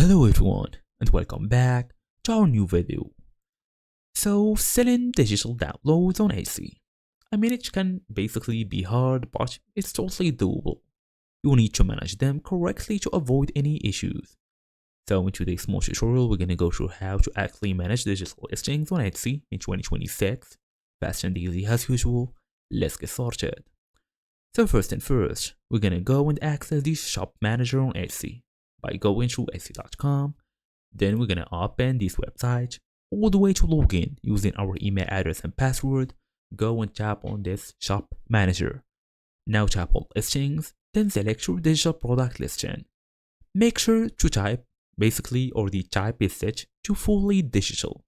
Hello everyone and welcome back to our new video. So selling digital downloads on Etsy. It can basically be hard, but it's totally doable. You need to manage them correctly to avoid any issues. So in today's small tutorial, we're gonna go through how to actually manage digital listings on Etsy in 2026. Fast and easy as usual. Let's get started. So first and first, we're gonna go and access the shop manager on Etsy by going to Etsy.com. Then we're gonna open this website. All the way to log in using our email address and password, go and tap on this shop manager. Now tap on listings, then select your digital product listing. Make sure to type or the type is set to fully digital.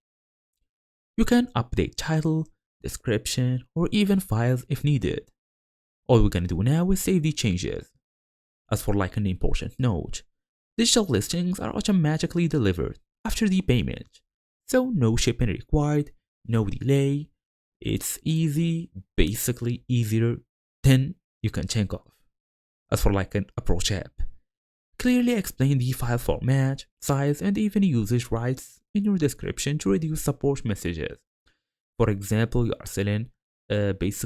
You can update title, description, or even files if needed. All we're gonna do now is save the changes. As for an important note, digital listings are automatically delivered after the payment, so no shipping required, no delay. It's basically easier than you can think of. As for an approach app, clearly explain the file format, size, and even usage rights in your description to reduce support messages. For example, you are selling let's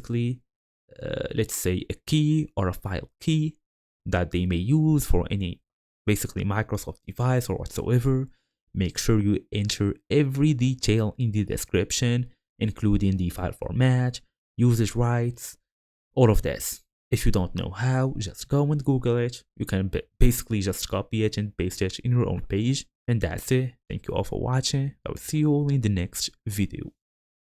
say a key or a file key that they may use for any Microsoft device or whatsoever. Make sure you enter every detail in the description, including the file format, usage rights, all of this. If you don't know how, just go and Google it. You can basically just copy it and paste it in your own page. And that's it. Thank you all for watching. I will see you all in the next video.